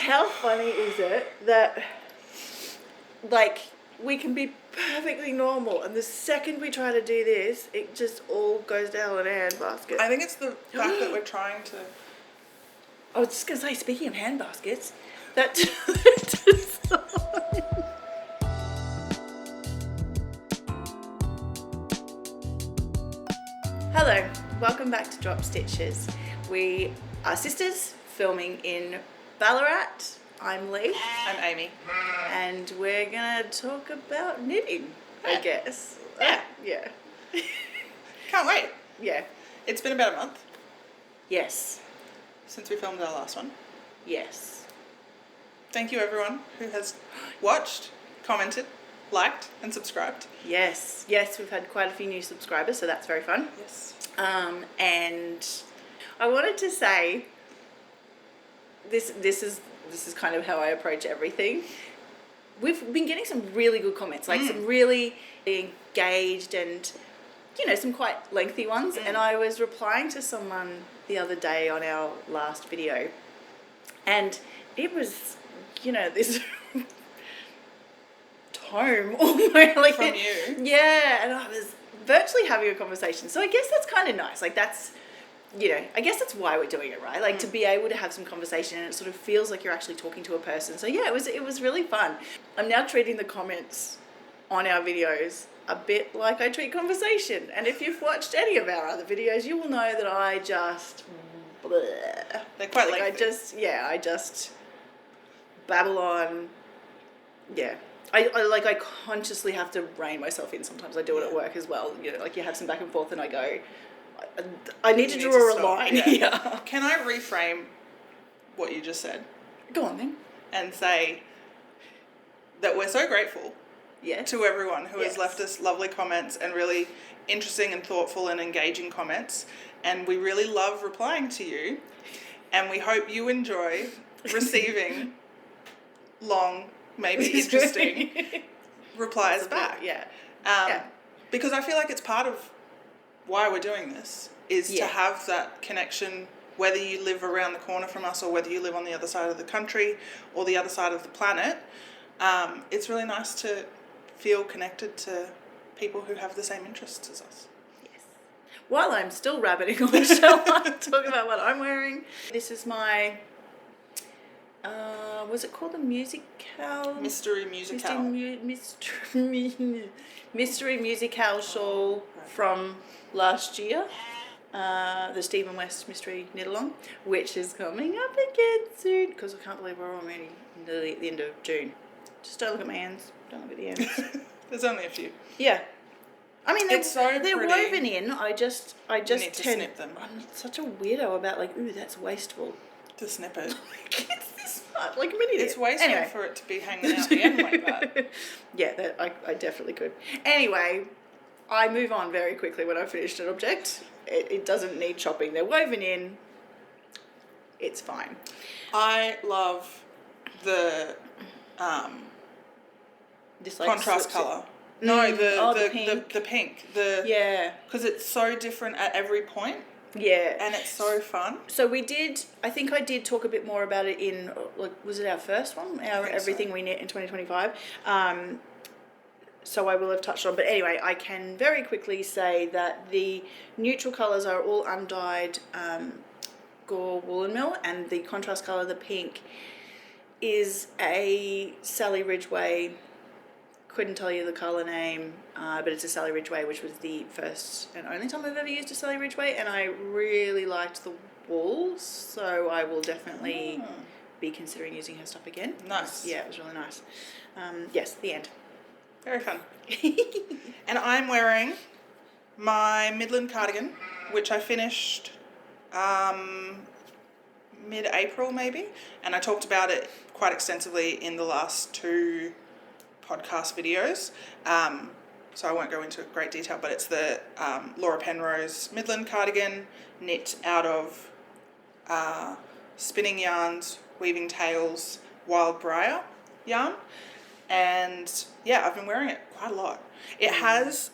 How funny is it that, like, we can be perfectly normal, and the second we try to do this, it just all goes down in a handbasket. I think it's the fact that we're trying to... I was just going to say, speaking of handbaskets, that... Hello, welcome back to Drop Stitches. We are sisters filming in Ballarat. I'm Leigh. I'm Amy. And we're going to talk about knitting, I guess. Yeah. Yeah. Can't wait. Yeah. It's been about a month Yes. since we filmed our last one. Yes. Thank you everyone who has watched, commented, liked and subscribed. Yes. Yes, we've had quite a few new subscribers, so that's very fun. Yes. And I wanted to say this is kind of how I approach everything. We've been getting some really good comments, like some really engaged and, you know, some quite lengthy ones. And I was replying to someone the other day on our last video, and it was, you know, this tome almost like From you. Yeah, and I was virtually having a conversation. So I guess that's kind of nice. Like that's, you know, I guess that's why we're doing it, right? Like to be able to have some conversation, and it sort of feels like you're actually talking to a person. So yeah, it was really fun. I'm now treating the comments on our videos a bit like I treat conversation. And if you've watched any of our other videos, you will know that I just bleh. They're quite like lengthy. I just babble on. Yeah. I consciously have to rein myself in. Sometimes I do it at work as well. You know, like you have some back and forth, and I go, I need to draw a stop. line Yeah. here. Can I reframe what you just said Go on then. and say that we're so grateful Yes. to everyone who has Yes. left us lovely comments and really interesting and thoughtful and engaging comments, and we really love replying to you, and we hope you enjoy receiving long, maybe interesting replies back. Yeah. Because I feel like it's part of why we're doing this is to have that connection, whether you live around the corner from us or whether you live on the other side of the country or the other side of the planet. It's really nice to feel connected to people who have the same interests as us. Yes. While I'm still rabbiting on, shall I talk about what I'm wearing? This is my, was it called a musical? Mystery Musical. Mystery Musical shawl from last year. The Stephen West Mystery Knit-Along, which is coming up again soon, because I can't believe we're already nearly at the end of June. Just don't look at my hands. Don't look at the ends. There's only a few. Yeah. I mean, It's so they're pretty. woven in. I just need to snip them. I'm such a weirdo about like, ooh, that's wasteful. To snip it. It's this much, like a minute. It's wasteful anyway. for it to be hanging out the end like that. Yeah, I definitely could. Anyway, I move on very quickly when I finish an object. It doesn't need chopping. They're woven in. It's fine. I love the Just like contrast slips it. colour. No, the pink. Yeah. Because it's so different at every point, Yeah. and it's so fun. So I think I did talk a bit more about it in, like, was it our first one? Everything we knit in 2025. So I will have touched on. But anyway, I can very quickly say that the neutral colours are all undyed Gore Woolen Mill, and the contrast colour, the pink, is a Sally Ridgway. Couldn't tell you the colour name, but it's a Sally Ridgway, which was the first and only time I've ever used a Sally Ridgway, and I really liked the wool, so I will definitely be considering using her stuff again. Nice. Yeah, it was really nice. Yes, the end. Very fun. And I'm wearing my Midland cardigan, which I finished mid-April maybe, and I talked about it quite extensively in the last two podcast videos, so I won't go into great detail, but it's the Laura Penrose Midland cardigan, knit out of spinning yarns, weaving tails, wild briar yarn, and yeah, I've been wearing it quite a lot. It has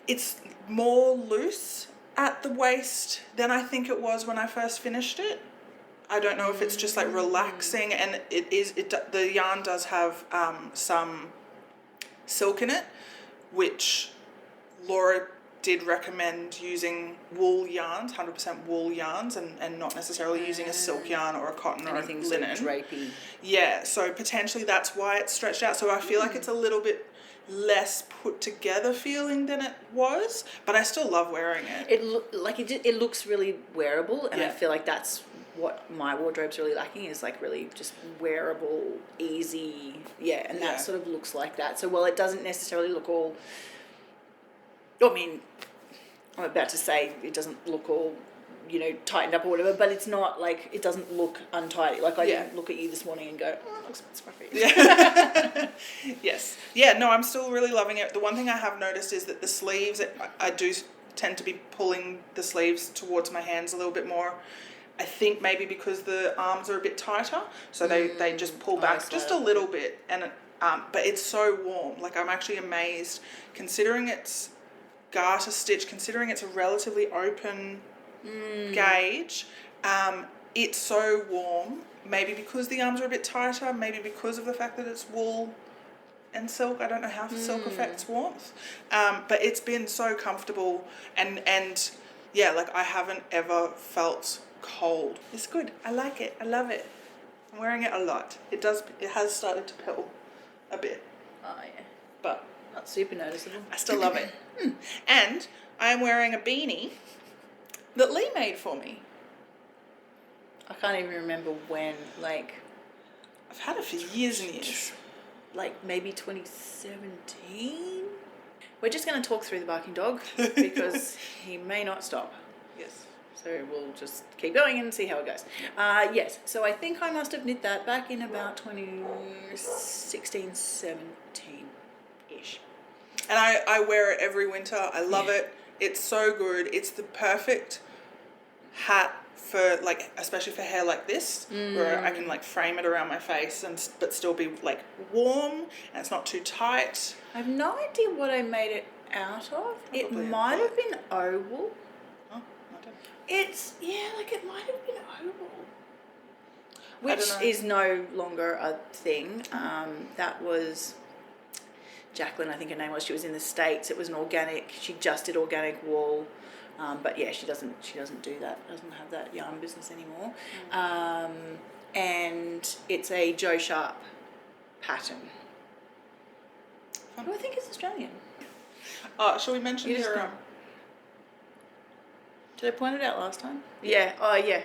it's more loose at the waist than I think it was when I first finished it. I don't know if it's just like relaxing, and the yarn does have some silk in it, which Laura did recommend using wool yarns, 100% wool yarns, and not necessarily using a silk yarn or a cotton or a linen. So drapey. Yeah, so potentially that's why it's stretched out. So I feel like it's a little bit less put together feeling than it was, but I still love wearing it. It looks really wearable, and I Yeah. feel like that's what my wardrobe's really lacking, is like really just wearable, easy, and Yeah. that sort of looks like that. So while it doesn't necessarily look all, I mean, I'm about to say it doesn't look all, tightened up or whatever, but it's not like, it doesn't look untidy. Like I didn't look at you this morning and go, oh, it looks a bit scruffy. Yeah. Yes. Yeah, no, I'm still really loving it. The one thing I have noticed is that the sleeves, I do tend to be pulling the sleeves towards my hands a little bit more. I think maybe because the arms are a bit tighter, so they just pull back just a little bit. And but it's so warm. Like, I'm actually amazed, considering it's garter stitch, considering it's a relatively open gauge, it's so warm. Maybe because the arms are a bit tighter, maybe because of the fact that it's wool and silk. I don't know how silk affects warmth, but it's been so comfortable, and yeah, like I haven't ever felt cold. It's good. I like it. I love it. I'm wearing it a lot. It has started to pill a bit, Oh yeah, but not super noticeable. I still love it. And I am wearing a beanie that Leigh made for me. I can't even remember when, like I've had it for years and years. like maybe 2017. We're just going to talk through the barking dog because he may not stop. Yes. So we'll just keep going and see how it goes. Yes, so I think I must have knit that back in about 2016, 17-ish. And I wear it every winter. I love it. It's so good. It's the perfect hat for, like, especially for hair like this, where I can like frame it around my face but still be like warm, and it's not too tight. I have no idea what I made it out of. It Probably might have been oval. Oh, I don't. It might have been oval. I Which don't know. is no longer a thing. That was Jacqueline, I think her name was. She was in the States. It was an organic. She just did organic wool. But yeah, she doesn't do that. Doesn't have that yarn business anymore. And it's a Joe Sharp pattern. Who I think is Australian. Shall we mention You just your know. Did I point it out last time? Yeah. Oh, yeah.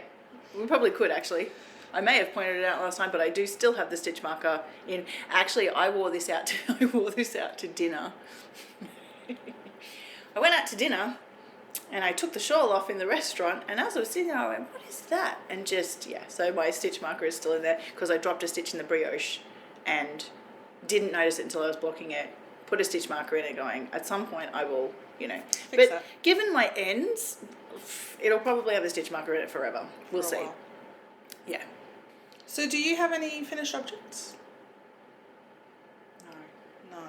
We probably could, actually. I may have pointed it out last time, but I do still have the stitch marker in. Actually, I wore this out to dinner. I went out to dinner, and I took the shawl off in the restaurant, and as I was sitting there, I went, what is that? And just, so my stitch marker is still in there, because I dropped a stitch in the brioche, and didn't notice it until I was blocking it, put a stitch marker in it going, at some point I will, Fix but that. given my ends, it'll probably have a stitch marker in it forever. We'll see. While. Yeah. So do you have any finished objects? No.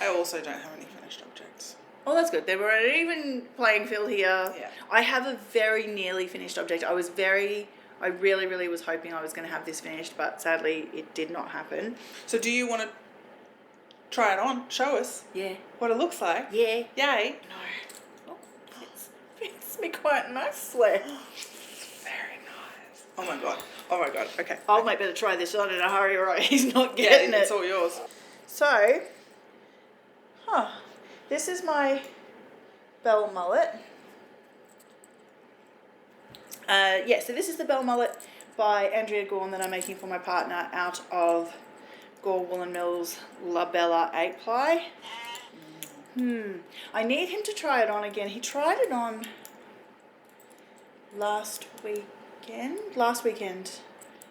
I also don't have any finished objects. Oh, that's good. Then we're at an even playing field here. Yeah. I have a very nearly finished object. I really, really was hoping I was going to have this finished, but sadly it did not happen. So do you want to try it on? Show us Yeah. what it looks like. Yeah. Yay. No. Oh, fits me quite nicely. Very nice. Oh my god. Okay. I'll make better try this on in a hurry, right? He's not getting Yeah, it. it's all yours. So, this is my Belmullet. So this is the Belmullet by Andrea Gorn that I'm making for my partner out of Gore Woolen Mills La Bella 8-ply. I need him to try it on again. He tried it on last weekend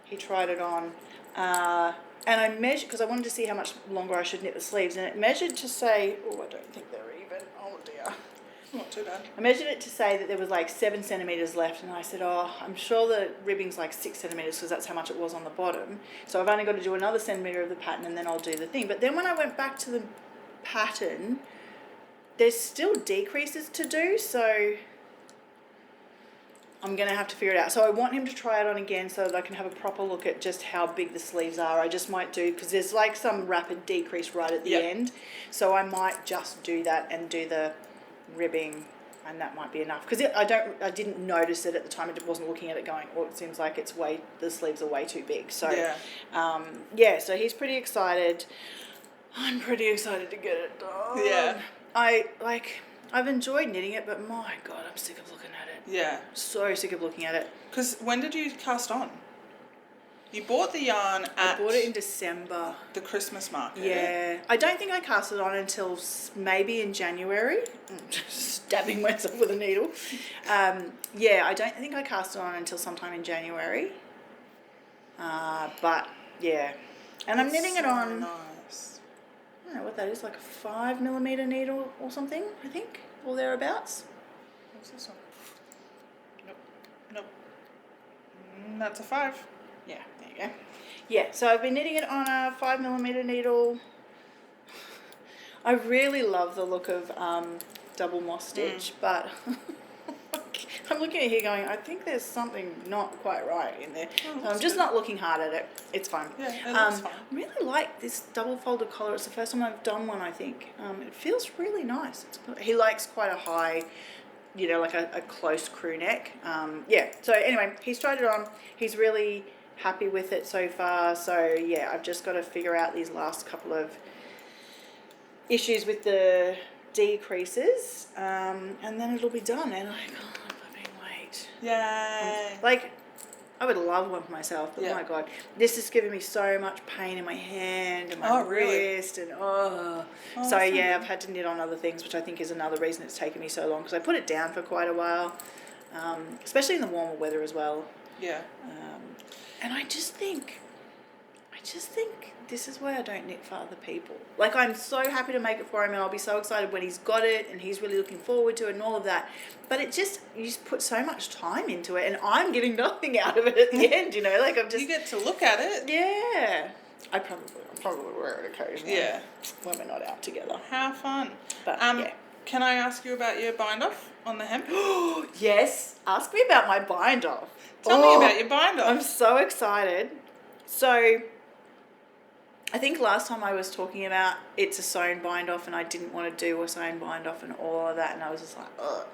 he tried it on. And I measured, because I wanted to see how much longer I should knit the sleeves, and it measured to say, I don't think they're even, oh dear. Not too bad. I measured it to say that there was like 7 centimetres left, and I said, I'm sure the ribbing's like 6 centimetres because that's how much it was on the bottom. So I've only got to do another centimetre of the pattern and then I'll do the thing. But then when I went back to the pattern, there's still decreases to do, so I'm going to have to figure it out. So I want him to try it on again so that I can have a proper look at just how big the sleeves are. I just might do, because there's like some rapid decrease right at the end. So I might just do that and do the ribbing, and that might be enough. Because I didn't notice it at the time. I wasn't looking at it going, oh, it seems like the sleeves are way too big. So, so he's pretty excited. I'm pretty excited to get it done. Yeah. I've enjoyed knitting it, but my God, I'm sick of looking at it. Yeah. So sick of looking at it. Because when did you cast on? You bought the yarn I bought it in December. The Christmas market. Yeah. I don't think I cast it on until maybe in January. Stabbing myself with a needle. I don't think I cast it on until sometime in January. But, yeah. And I'm knitting it on... Nice. I don't know what that is, like a 5mm needle or something, I think, or thereabouts. What's this one? Nope. That's a 5. Yeah, there you go. Yeah, so I've been knitting it on a 5mm needle. I really love the look of double moss stitch, but I'm looking at it here going, I think there's something not quite right in there. So I'm just not looking hard at it. It's fine. Yeah, it looks fine. I really like this double folded collar. It's the first time I've done one, I think. It feels really nice. He likes quite a high, like a close crew neck. So anyway, he's tried it on. He's really happy with it so far. So yeah, I've just got to figure out these last couple of issues with the decreases, and then it'll be done. And I can't fucking wait. Yay! I would love one for myself, but my God, this is giving me so much pain in my hand and my wrist, and so yeah, I've had to knit on other things, which I think is another reason it's taken me so long, because I put it down for quite a while, especially in the warmer weather as well. Yeah. And I just think this is why I don't knit for other people. Like, I'm so happy to make it for him, and I'll be so excited when he's got it and he's really looking forward to it and all of that. But you just put so much time into it, and I'm getting nothing out of it at the end, Like, I'm just... You get to look at it. Yeah. I'll probably wear it occasionally. Yeah. When we're not out together. How fun. But, Can I ask you about your bind-off on the hemp? Yes. Ask me about my bind-off. Tell me about your bind-off. I'm so excited. So... I think last time I was talking about it's a sewn bind-off, and I didn't want to do a sewn bind-off and all of that, and I was just like, ugh.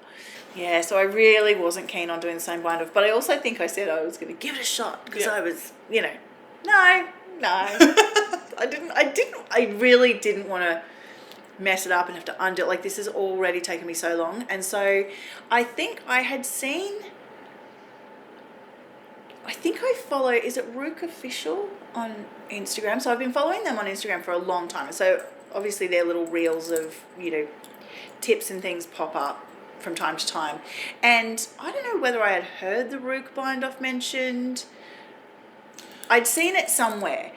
Yeah, so I really wasn't keen on doing the sewn bind-off, but I also think I said I was going to give it a shot, because I was, no. I really didn't want to mess it up and have to undo it. Like, this has already taken me so long, and so I think I had seen... I think I follow, is it Rook Official on Instagram? So I've been following them on Instagram for a long time. So obviously their little reels of, tips and things pop up from time to time. And I don't know whether I had heard the Rook bind-off mentioned. I'd seen it somewhere.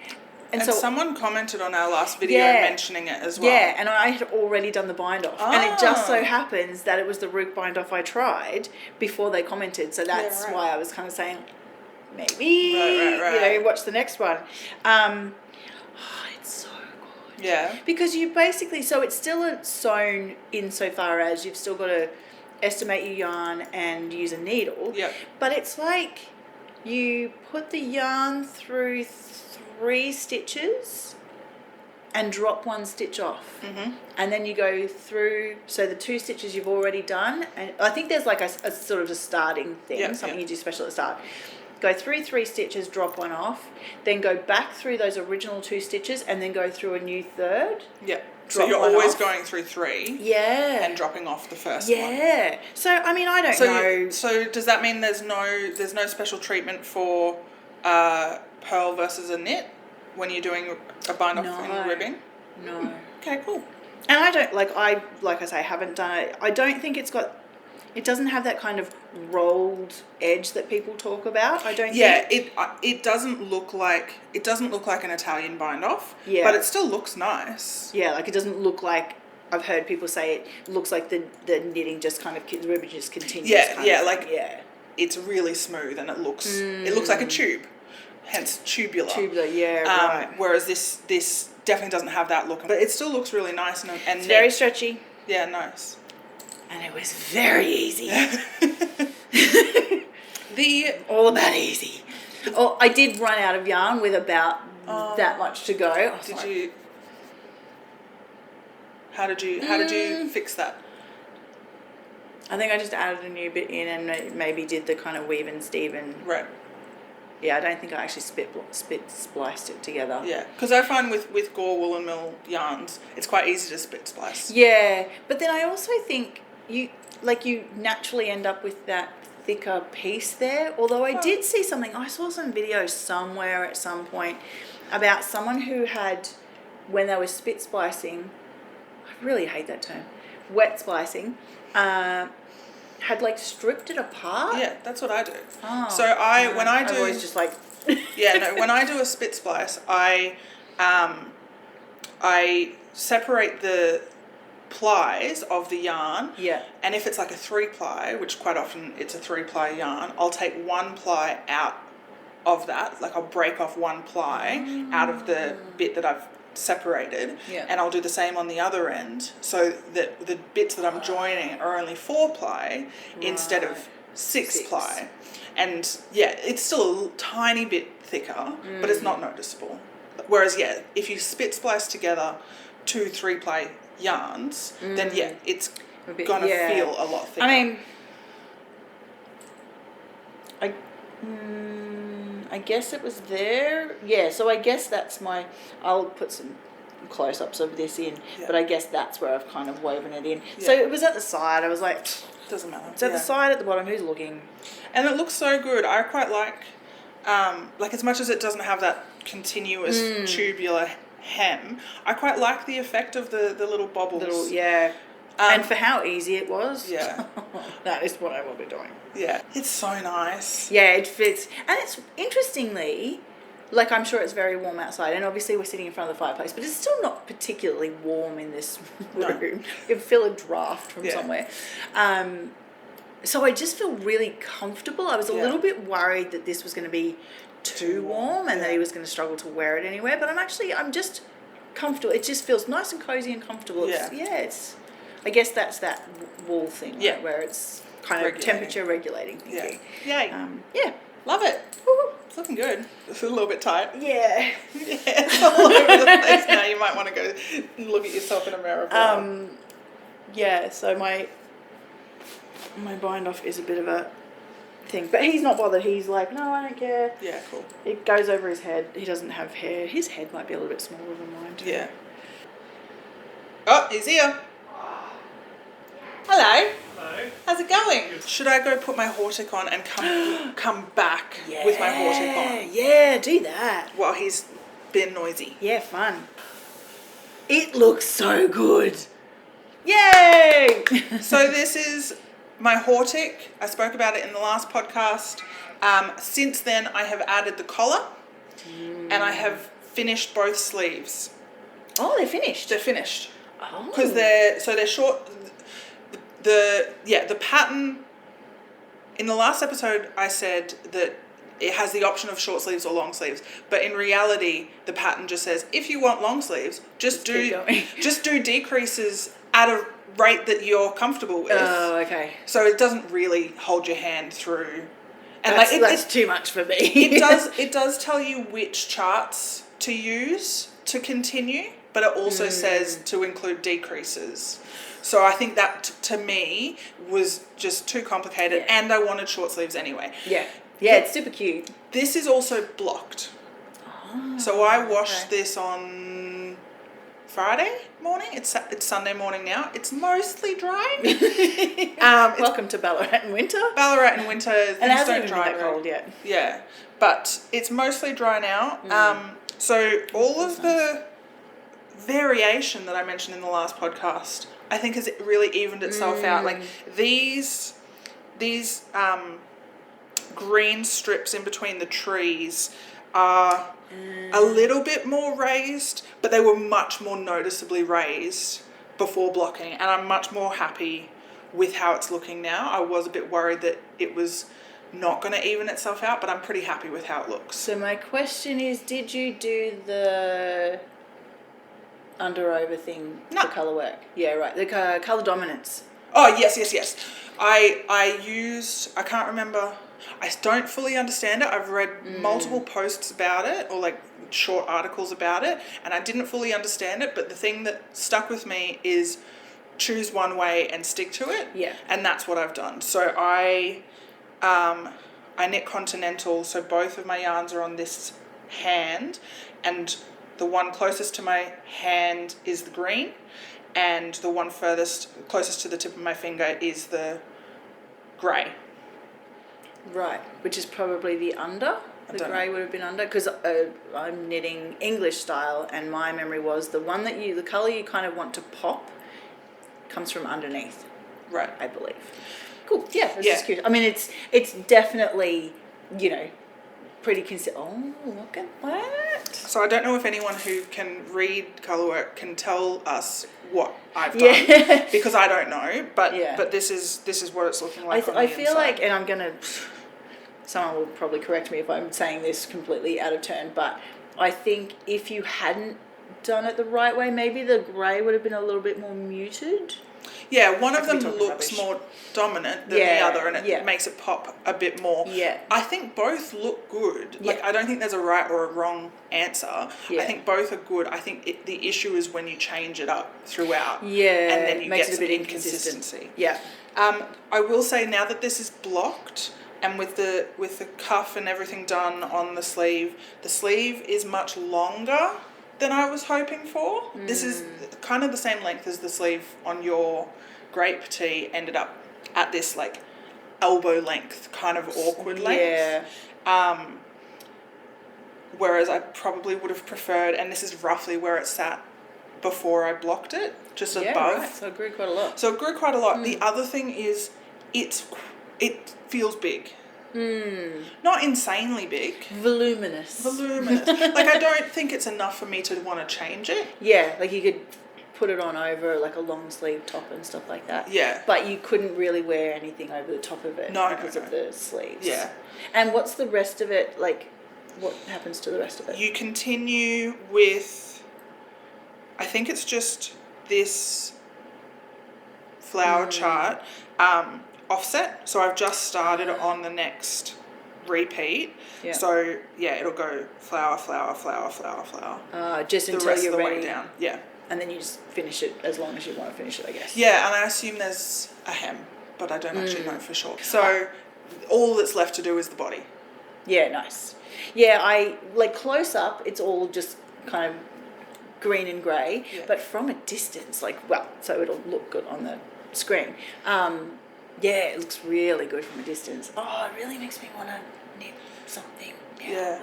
And so someone commented on our last video mentioning it as well. Yeah, and I had already done the bind-off. Oh. And it just so happens that it was the Rook bind-off I tried before they commented. So that's why I was kind of saying... Maybe, right. Watch the next one. It's so good. Yeah. Because you basically, so it's still sewn insofar as you've still got to estimate your yarn and use a needle. Yeah. But it's like you put the yarn through 3 stitches and drop 1 stitch off. Mm-hmm. And then you go through, so the 2 stitches you've already done, and I think there's like a sort of a starting thing, something you do special at the start. Go through 3 stitches, drop 1 off, then go back through those original 2 stitches, and then go through a new 3rd. Yeah. So you're always going through 3. Yeah. And dropping off the first one. Yeah. So I mean, I don't know. So does that mean there's no special treatment for purl versus a knit when you're doing a bind off in ribbing? No. Okay, cool. And I don't like I say haven't done it. I don't think it doesn't have that kind of rolled edge that people talk about. I don't think. Yeah, it doesn't look like an Italian bind off. Yeah. But it still looks nice. Yeah, like it doesn't look like, I've heard people say it looks like the knitting just kind of, the ribbon just continues. Yeah, it's really smooth and it looks like a tube, hence tubular. Tubular, yeah, right. Whereas this definitely doesn't have that look, but it still looks really nice and it's very stretchy. Yeah, nice. And it was very easy. All about easy. Oh, I did run out of yarn with about that much to go. How did you fix that? I think I just added a new bit in and maybe did the kind of weave and Steve and... Right. Yeah, I don't think I actually spliced it together. Yeah, because I find with Gore Woolen Mill yarns, it's quite easy to split splice. Yeah, but then I also think you naturally end up with that thicker piece there. Although I did see something, I saw some videos somewhere at some point about someone who had, when they were spit splicing, I really hate that term, wet splicing, had like stripped it apart. Yeah, that's what I do. Oh, so when I do, I'm always just like when I do a spit splice, I separate the plies of the yarn. Yeah. And if it's like a 3-ply, which quite often it's a 3-ply yarn, I'll take 1 ply out of that. Like I'll break off 1 ply out of the bit that I've separated, and I'll do the same on the other end, so that the bits that I'm joining are only 4-ply instead of 6-ply. And yeah, it's still a tiny bit thicker, but it's not noticeable. Whereas if you spit splice together 2 3-ply yarns, then it's gonna feel a lot thicker. I mean, I guess it was there. Yeah, so I guess that's I'll put some close-ups of this in, but I guess that's where I've kind of woven it in. Yeah. So it was at the side. I was like, doesn't matter. It's at the side, at the bottom. Who's looking? And it looks so good. I quite like as much as it doesn't have that continuous tubular hem, I quite like the effect of the little bobbles. And for how easy it was, that is what I will be doing. Yeah, it's so nice. Yeah, it fits. And it's interestingly, like I'm sure it's very warm outside, and obviously we're sitting in front of the fireplace, but it's still not particularly warm in this room. No. You can feel a draft from somewhere. So I just feel really comfortable. I was a little bit worried that this was going to be too warm and that he was going to struggle to wear it anywhere, but I'm just comfortable. It just feels nice and cozy and comfortable. It's I guess that's that wool thing, right, where it's kind of temperature regulating thinking. Yeah. Love it. Woo-hoo. It's looking good. It's a little bit tight. Yeah. It's all over the place now. You might want to go look at yourself in a mirror. So my bind off is a bit of a thing, but he's not bothered. He's like, no, I don't care. Yeah, cool. It goes over his head. He doesn't have hair. His head might be a little bit smaller than mine too. Yeah. Oh, he's here. Hello. Hello. How's it going? Should I go put my Hortik on and come back with my Hortik on? Yeah, do that. While he's been noisy. Yeah, fun. It looks so good. Yay! So this is my Hortik. I spoke about it in the last podcast. Since then, I have added the collar, and I have finished both sleeves. Oh, they're finished. They're finished. Oh. Because they're short. The pattern. In the last episode, I said that it has the option of short sleeves or long sleeves, but in reality, the pattern just says if you want long sleeves, just do decreases at a rate that you're comfortable with. Oh, okay. So it doesn't really hold your hand through. And that's too much for me. It does tell you which charts to use to continue, but it also says to include decreases. So I think that to me was just too complicated, and I wanted short sleeves anyway. Yeah, it's super cute. This is also blocked. Oh, so I washed this on Friday morning. It's Sunday morning now. It's mostly dry. Welcome to Ballarat in winter. Ballarat in winter. And it hasn't even been that cold yet. Yeah, but it's mostly dry now. So all of the variation that I mentioned in the last podcast, I think has really evened itself out. Like these green strips in between the trees are a little bit more raised, but they were much more noticeably raised before blocking, and I'm much more happy with how it's looking now. I was a bit worried that it was not going to even itself out, but I'm pretty happy with how it looks. So my question is, did you do the under over thing, no. The colour work? Yeah, right. The colour dominance. Oh, yes. I used, I can't remember I don't fully understand it. I've read multiple posts about it, or like short articles about it, and I didn't fully understand it, but the thing that stuck with me is choose one way and stick to it. Yeah. And that's what I've done. So I knit continental, so both of my yarns are on this hand, and the one closest to my hand is the green, and the one closest to the tip of my finger is the grey. Right, which is probably the under. The grey would have been under, because I'm knitting English style, and my memory was the colour you kind of want to pop comes from underneath. Right. I believe. Cool. Yeah, that's just cute. I mean, it's definitely, pretty Oh, look at that. So I don't know if anyone who can read colour work can tell us what I've done, because I don't know, but this is what it's looking like. I feel like, and I'm gonna. Someone will probably correct me if I'm saying this completely out of turn, but I think if you hadn't done it the right way, maybe the grey would have been a little bit more muted. Yeah, one of them looks more dominant than the other, and it makes it pop a bit more. Yeah. I think both look good. Like, I don't think there's a right or a wrong answer. Yeah. I think both are good. I think the issue is when you change it up throughout. Yeah. And then you makes get it a bit some inconsistency. inconsistency. Yeah. I will say, now that this is blocked, and with the cuff and everything done on the sleeve is much longer than I was hoping for. This is kind of the same length as the sleeve on your grape tee, ended up at this like elbow length, kind of awkward length. Yeah. Whereas I probably would have preferred, and this is roughly where it sat before I blocked it, just above. Right. So it grew quite a lot. The other thing is it feels big. Not insanely big. Voluminous. Like, I don't think it's enough for me to want to change it. Yeah, like you could put it on over like a long sleeve top and stuff like that. Yeah. But you couldn't really wear anything over the top of it because of the sleeves. Yeah. And what's the rest of it, like, what happens to the rest of it? You continue with, I think it's just this flower chart, offset. So I've just started on the next repeat. Yeah. So yeah, it'll go flower, flower, flower, flower, flower. Just until the rest you're of the ready. way down. Yeah. And then you just finish it as long as you want to finish it, I guess. Yeah, and I assume there's a hem, but I don't actually know for sure. So all that's left to do is the body. Yeah, nice. Yeah, I like close up, it's all just kind of green and grey, but from a distance, so it'll look good on the screen. Yeah, it looks really good from a distance. Oh, it really makes me want to knit something. Yeah,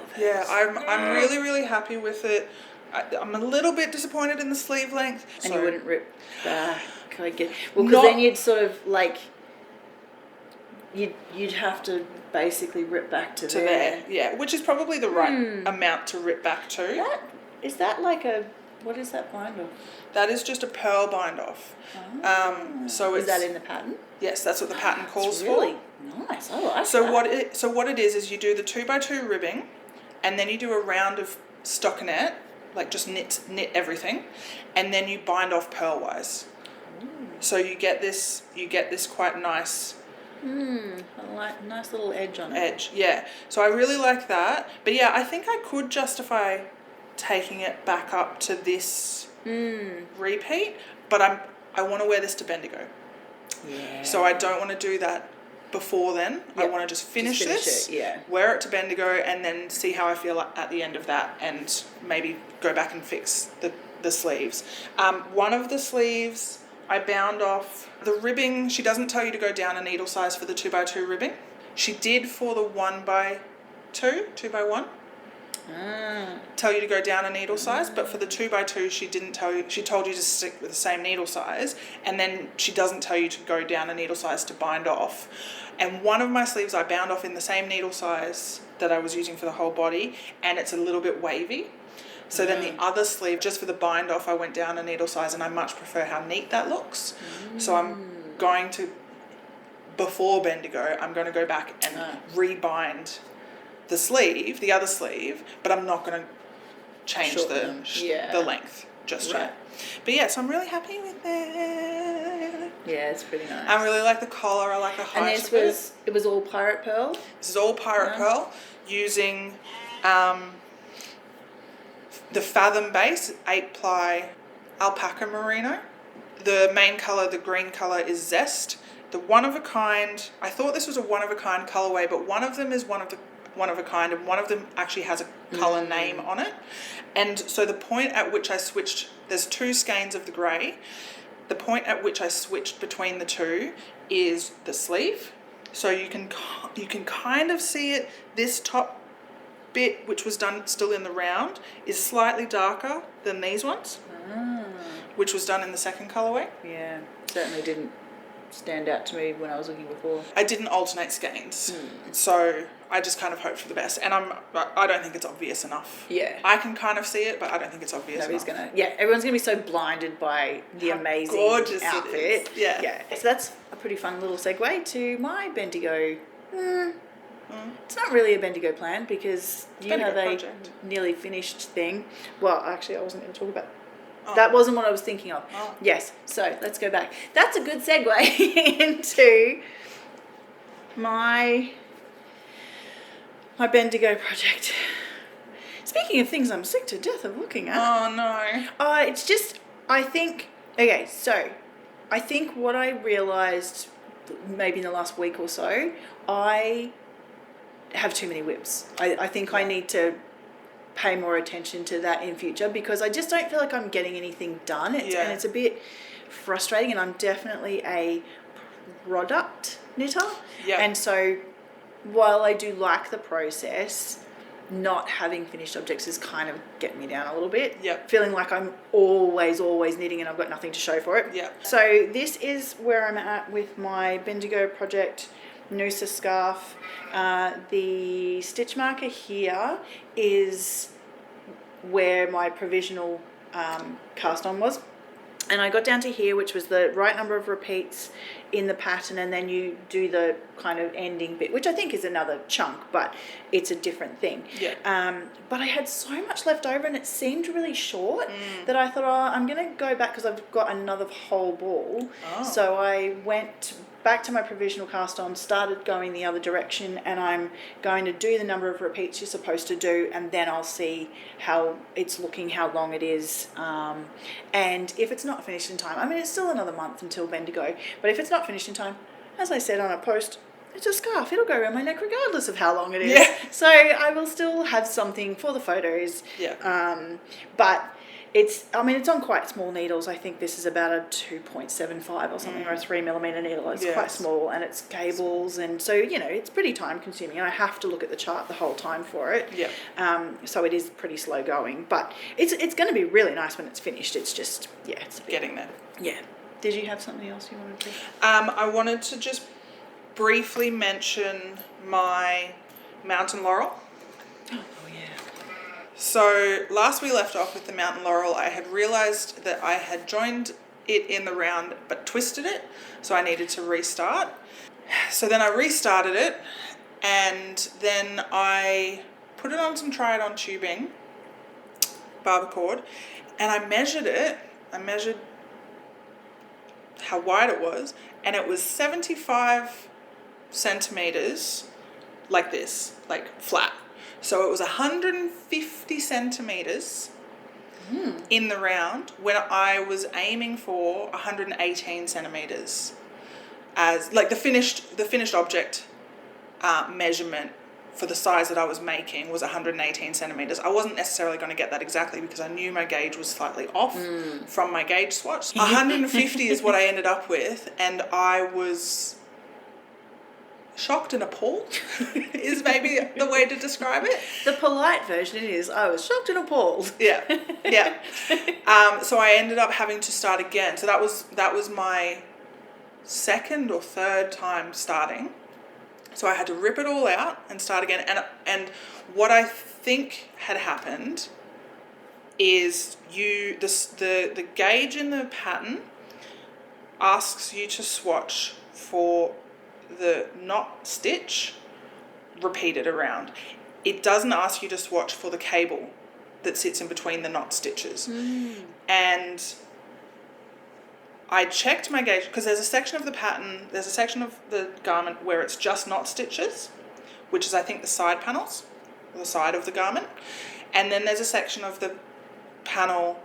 I'm really, really happy with it. I'm a little bit disappointed in the sleeve length. And you wouldn't rip back, I guess. Well, because then you'd sort of like, you'd have to basically rip back to there. Yeah, which is probably the right amount to rip back to. Is that like what is that bind off? That is just a pearl bind off. So is that in the pattern? Yes, that's what the pattern calls really for. Nice. I like that. So what it is you do the 2x2 ribbing, and then you do a round of stockinette, like just knit everything, and then you bind off pearlwise. So you get this quite nice. I like nice little edge on it. Yeah. So I really like that. But yeah, I think I could justify taking it back up to this repeat, but I want to wear this to Bendigo. Yeah. So I don't want to do that before then. Yep. I want to just finish this, wear it to Bendigo, and then see how I feel at the end of that, and maybe go back and fix the sleeves. One of the sleeves I bound off. The ribbing, she doesn't tell you to go down a needle size for the 2x2 ribbing. She did for the 1x2, 2x1. Tell you to go down a needle size, but for the 2x2 she didn't tell you. She told you to stick with the same needle size, and then she doesn't tell you to go down a needle size to bind off. And one of my sleeves I bound off in the same needle size that I was using for the whole body, and it's a little bit wavy. So then the other sleeve, just for the bind off, I went down a needle size, and I much prefer how neat that looks. So I'm going to, before Bendigo, I'm going to go back and rebind the other sleeve, but I'm not going to change the length just Right. yet. But yeah, so I'm really happy with it. Yeah, it's pretty nice. I really like the collar. I like the height And of it. it was all pirate pearl? This is all pirate pearl using the Fathom base 8-ply alpaca merino. The main colour, the green colour, is Zest. The one of a kind, I thought this was a one of a kind colourway, but one of them is one of a kind, and one of them actually has a colour name on it. And so the point at which I switched, there's 2 skeins of the grey. The point at which I switched between the two is the sleeve. So you can kind of see it. This top bit, which was done still in the round, is slightly darker than these ones, which was done in the second colourway. Yeah, certainly didn't stand out to me when I was looking before. I didn't alternate skeins, so I just kind of hoped for the best. And I don't think it's obvious enough. Yeah. I can kind of see it, but I don't think it's obvious enough. Everyone's gonna be so blinded by the amazing gorgeous outfit. it is. Yeah. Yeah. So that's a pretty fun little segue to my Bendigo. It's not really a Bendigo plan because you Bendigo have a project. nearly finished thing. Well, actually, I wasn't going to talk about. That wasn't what I was thinking of. Oh. Yes. So let's go back. That's a good segue into my Bendigo project. Speaking of things I'm sick to death of looking at. Oh no. It's just, I think what I realised maybe in the last week or so, I have too many whips. I think I need to pay more attention to that in future because I just don't feel like I'm getting anything done. And it's a bit frustrating, and I'm definitely a product knitter. Yeah. And so while I do like the process, not having finished objects is kind of getting me down a little bit. Yeah. Feeling like I'm always knitting and I've got nothing to show for it. Yeah. So this is where I'm at with my Bendigo project Noosa scarf. The stitch marker here is where my provisional cast on was. And I got down to here, which was the right number of repeats in the pattern, and then you do the kind of ending bit, which I think is another chunk, but it's a different thing. Yeah. But I had so much left over, and it seemed really short that I thought, I'm going to go back because I've got another whole ball. Oh. So I went back to my provisional cast on, started going the other direction, and I'm going to do the number of repeats you're supposed to do, and then I'll see how it's looking, how long it is, and if it's not finished in time, I mean, it's still another month until Bendigo, but if it's not finished in time, as I said on a post, it's a scarf. It'll go around my neck regardless of how long it is. Yeah. So I will still have something for the photos. Yeah. But it's on quite small needles. I think this is about a 2.75 or something, or a 3mm needle. It's quite small, and it's cables, and so it's pretty time consuming, and I have to look at the chart the whole time for it. Yeah. So it is pretty slow going, but it's going to be really nice when it's finished. It's just it's Getting there. Yeah. Did you have something else you wanted to? I wanted to just briefly mention my Mountain Laurel. Oh yeah. So last we left off with the Mountain Laurel, I had realised that I had joined it in the round but twisted it, so I needed to restart. So then I restarted it, and then I put it on some try-it-on tubing, barber cord, and I measured it. I measured how wide it was, and it was 75 centimetres, like this, like flat. So it was 150 centimetres in the round when I was aiming for 118 centimetres as like the finished object measurement for the size that I was making was 118 centimetres. I wasn't necessarily going to get that exactly because I knew my gauge was slightly off from my gauge swatch. 150 is what I ended up with, and I was shocked and appalled is maybe the way to describe it. The polite version is I was shocked and appalled. Yeah. So I ended up having to start again. So that was my second or third time starting. So I had to rip it all out and start again. And what I think had happened is the gauge in the pattern asks you to swatch for the knot stitch repeated around. It doesn't ask you to swatch for the cable that sits in between the knot stitches. And I checked my gauge because there's a section of the pattern, there's a section of the garment where it's just knot stitches, which is I think the side panels, or the side of the garment. And then there's a section of the panel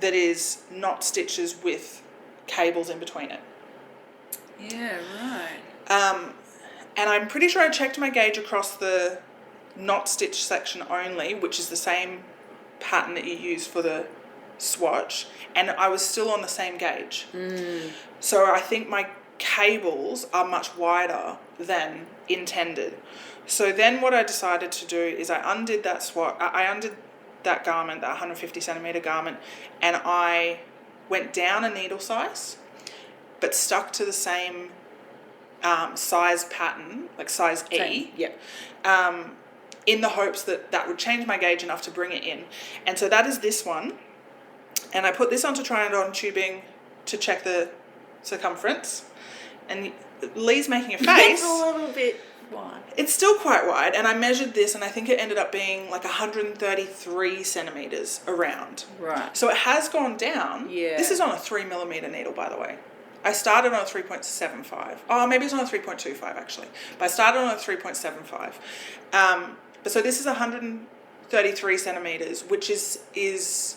that is knot stitches with cables in between it. Yeah, right. And I'm pretty sure I checked my gauge across the knot stitch section only, which is the same pattern that you use for the swatch, and I was still on the same gauge. So I think my cables are much wider than intended. So then what I decided to do is I undid that that garment, that 150 centimeter garment, and I went down a needle size, but stuck to the same size pattern, like size E. In the hopes that that would change my gauge enough to bring it in. And so that is this one. And I put this onto try-on tubing to check the circumference. And Leigh's making a face. It's a little bit wide. It's still quite wide. And I measured this, and I think it ended up being like 133 centimetres around. Right. So it has gone down. Yeah. This is on a 3mm needle, by the way. I started on a 3.75. Oh, maybe it's on a 3.25 actually. But I started on a 3.75. But so this is 133 centimetres, which is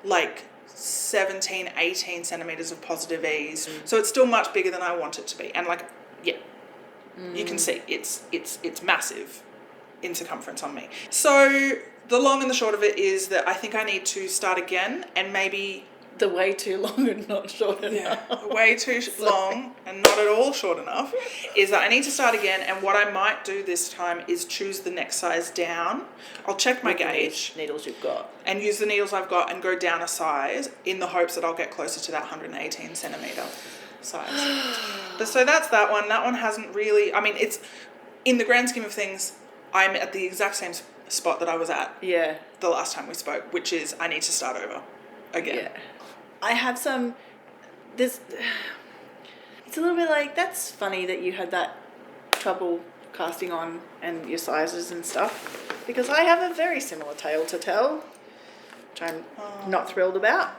like 17, 18 centimetres of positive ease. So it's still much bigger than I want it to be. And like, yeah, you can see it's massive in circumference on me. So the long and the short of it is that I think I need to start again, and maybe The way too long and not short enough. way too long and not at all short enough, is that I need to start again, and what I might do this time is choose the next size down. I'll check my gauge. Needles you've got. And use the needles I've got and go down a size in the hopes that I'll get closer to that 118 centimetre size. But so that's that one. That one hasn't really, I mean, it's, in the grand scheme of things, I'm at the exact same spot that I was at the last time we spoke, which is I need to start over again. Yeah. I have some, it's a little bit like, that's funny that you had that trouble casting on and your sizes and stuff, because I have a very similar tale to tell, which I'm not thrilled about.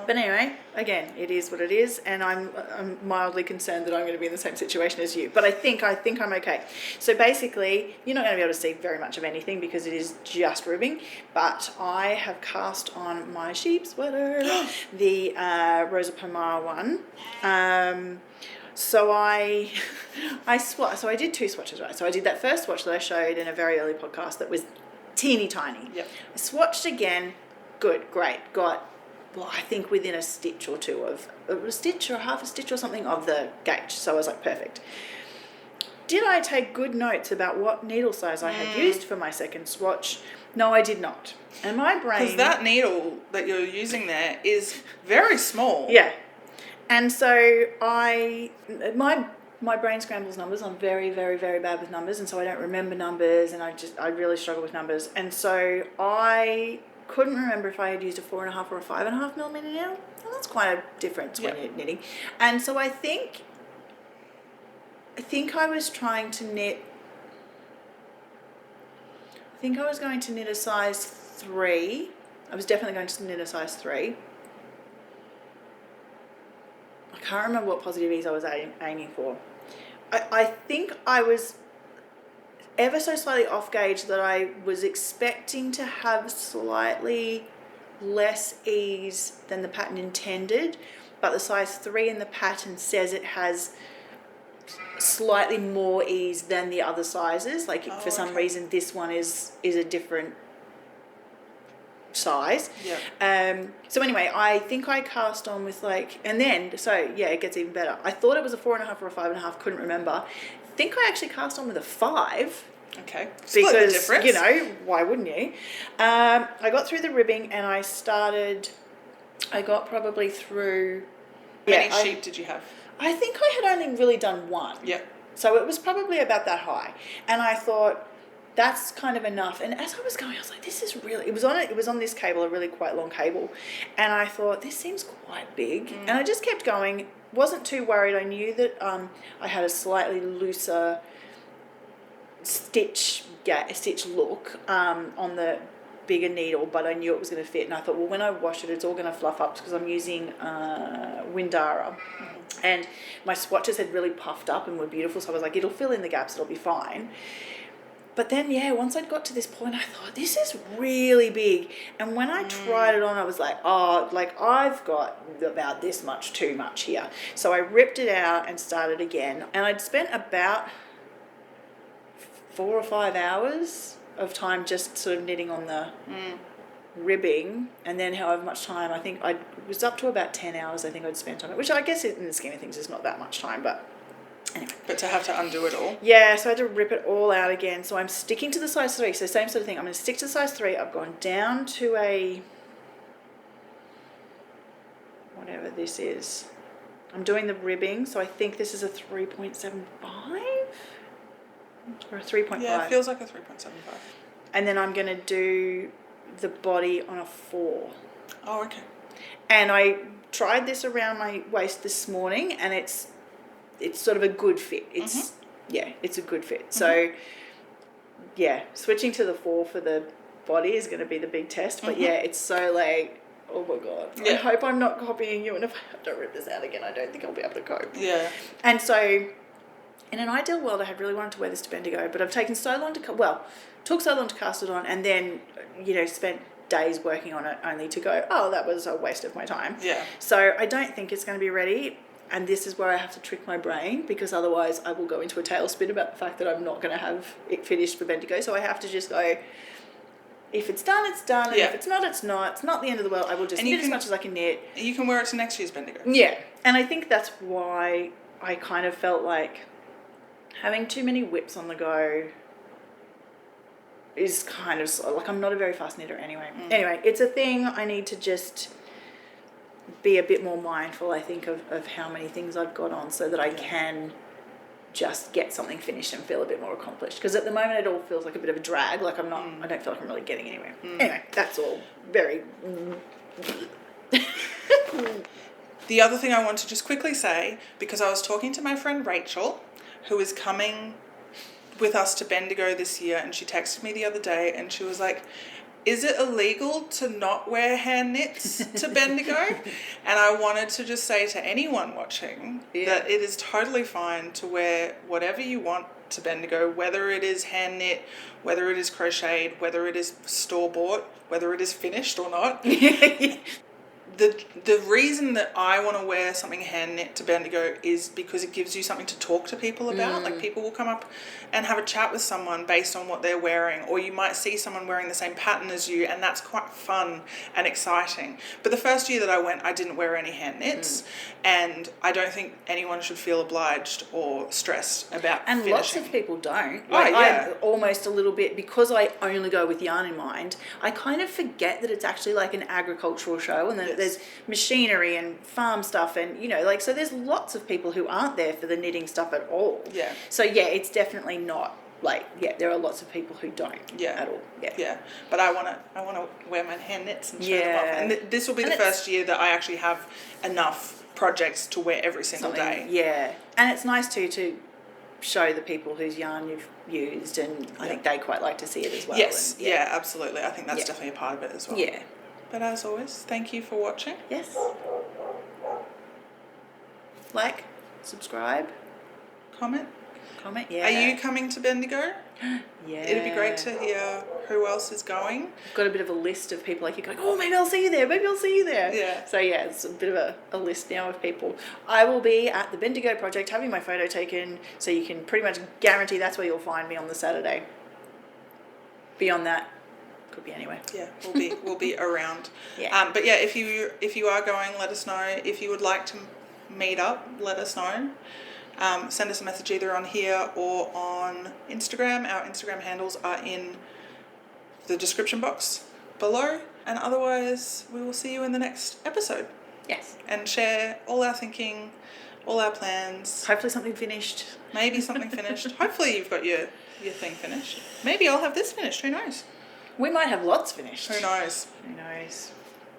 But anyway, again, it is what it is, and I'm mildly concerned that I'm going to be in the same situation as you. But I think I'm okay. So basically, you're not going to be able to see very much of anything because it is just ribbing. But I have cast on my sheep sweater, the Rosa Pomar one. So I did two swatches, right? So I did that first swatch that I showed in a very early podcast that was teeny tiny. Yep. I swatched again. Good, great. Got, well, I think within a stitch or two of a stitch or half a stitch or something of the gauge. So I was like, perfect. Did I take good notes about what needle size I had used for my second swatch? No, I did not. And my brain... Because that needle that you're using there is very small. Yeah. And so my brain scrambles numbers. I'm very, very, very bad with numbers, and so I don't remember numbers, and I really struggle with numbers. And so I couldn't remember if I had used a 4.5 or a 5.5 millimeter needle. Well, that's quite a difference when you're knitting. And so I think I was trying to knit. I think I was going to knit a size 3. I was definitely going to knit a size 3. I can't remember what positive ease I was aiming for. I think I was ever so slightly off gauge, that I was expecting to have slightly less ease than the pattern intended, but the size 3 in the pattern says it has slightly more ease than the other sizes. Like for some reason this one is a different size. So anyway, I think I cast on with like, and then, so yeah, it gets even better. I thought it was a 4.5 or a 5.5, couldn't remember. I think I actually cast on with a 5. Okay. Split because, the difference. you know, why wouldn't you? I got through the ribbing and I got probably through... How many sheep did you have? I think I had only really done one. Yeah. So it was probably about that high. And I thought, that's kind of enough. And as I was going, I was like, this is really... It was on this cable, a really quite long cable. And I thought, this seems quite big. And I just kept going. Wasn't too worried. I knew that I had a slightly looser stitch look on the bigger needle, but I knew it was going to fit. And I thought, well, when I wash it, it's all going to fluff up because I'm using Windara. And my swatches had really puffed up and were beautiful. So I was like, it'll fill in the gaps. It'll be fine. But then, once I'd got to this point, I thought, this is really big. And when I tried it on, I was like, oh, like I've got about this much too much here. So I ripped it out and started again. And I'd spent about 4 or 5 hours of time just sort of knitting on the ribbing. And then however much time, I think I was up to about 10 hours I think I'd spent on it, which I guess in the scheme of things is not that much time, but... Anyway. But to have to undo it all. Yeah, so I had to rip it all out again. So I'm sticking to the size 3. So same sort of thing. I'm going to stick to the size 3. I've gone down to a... whatever this is. I'm doing the ribbing. So I think this is a 3.75 or a 3.5. Yeah, it feels like a 3.75. And then I'm going to do the body on a 4. Oh, okay. And I tried this around my waist this morning, and it's sort of a good fit. It's it's a good fit. So switching to the 4 for the body is going to be the big test. But it's so like, oh my god, I hope I'm not copying you, and if I have to rip this out again, I don't think I'll be able to cope. Yeah. And so in an ideal world, I had really wanted to wear this to Bendigo, but I've taken so long took so long to cast it on, and then spent days working on it only to go, oh, that was a waste of my time. Yeah. So I don't think it's going to be ready. And this is where I have to trick my brain, because otherwise I will go into a tailspin about the fact that I'm not going to have it finished for Bendigo. So I have to just go, if it's done, it's done. And if it's not, it's not. It's not the end of the world. I will just knit as much as I can knit. You can wear it to next year's Bendigo. Yeah. And I think that's why I kind of felt like having too many whips on the go is kind of slow. Like, I'm not a very fast knitter anyway. Anyway, it's a thing I need to just... be a bit more mindful, I think, of how many things I've got on, so that I can just get something finished and feel a bit more accomplished. Because at the moment it all feels like a bit of a drag. Like I don't feel like I'm really getting anywhere. Anyway, that's all very... The other thing I want to just quickly say, because I was talking to my friend Rachel, who is coming with us to Bendigo this year, and she texted me the other day and she was like, is it illegal to not wear hand knits to Bendigo? And I wanted to just say to anyone watching that it is totally fine to wear whatever you want to Bendigo, whether it is hand knit, whether it is crocheted, whether it is store-bought, whether it is finished or not. The reason that I want to wear something hand knit to Bendigo is because it gives you something to talk to people about. Like, people will come up and have a chat with someone based on what they're wearing, or you might see someone wearing the same pattern as you, and that's quite fun and exciting. But the first year that I went, I didn't wear any hand knits, and I don't think anyone should feel obliged or stressed about finishing. Lots of people don't. Like, I almost a little bit, because I only go with yarn in mind, I kind of forget that it's actually like an agricultural show, and that there's machinery and farm stuff, and so there's lots of people who aren't there for the knitting stuff at all. Yeah. So it's definitely not like, there are lots of people who don't at all. Yeah. But I wanna wear my hand knits and show them off. And this will be the first year that I actually have enough projects to wear every single day. Yeah. And it's nice too to show the people whose yarn you've used, and I think they quite like to see it as well. Yes. And, absolutely. I think that's definitely a part of it as well. Yeah. But as always, thank you for watching. Yes. Like, subscribe, comment. Yeah. Are you coming to Bendigo? Yeah. It'd be great to hear who else is going. I've got a bit of a list of people, like, you're going, oh, maybe I'll see you there, Yeah. So it's a bit of a list now of people. I will be at the Bendigo project having my photo taken, so you can pretty much guarantee that's where you'll find me on the Saturday. Beyond that, could be anywhere. Yeah, we'll be around. Yeah. But if you are going, let us know. If you would like to meet up, let us know. Send us a message either on here or on Instagram. Our Instagram handles are in the description box below. And otherwise, we will see you in the next episode. Yes. And share all our thinking, all our plans. Hopefully something finished. Maybe something finished. Hopefully you've got your thing finished. Maybe I'll have this finished. Who knows? We might have lots finished. Who knows?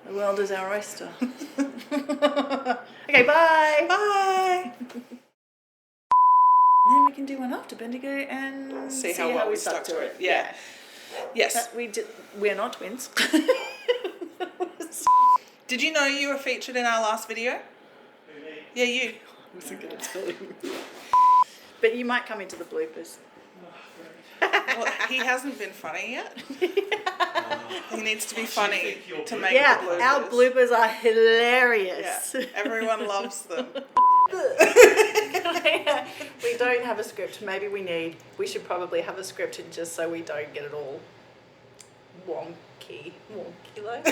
The world is our oyster. Okay, bye. Bye. Then we can do one after Bendigo and see how well we stuck to it. Yeah. Yes. We're not twins. Did you know you were featured in our last video? Yeah, you. I wasn't going to tell him. But you might come into the bloopers. Well, he hasn't been funny yet. He needs to be funny to make the bloopers. Our bloopers are hilarious. Yeah, everyone loves them. We don't have a script. Maybe we should probably have a script just so we don't get it all wonky like.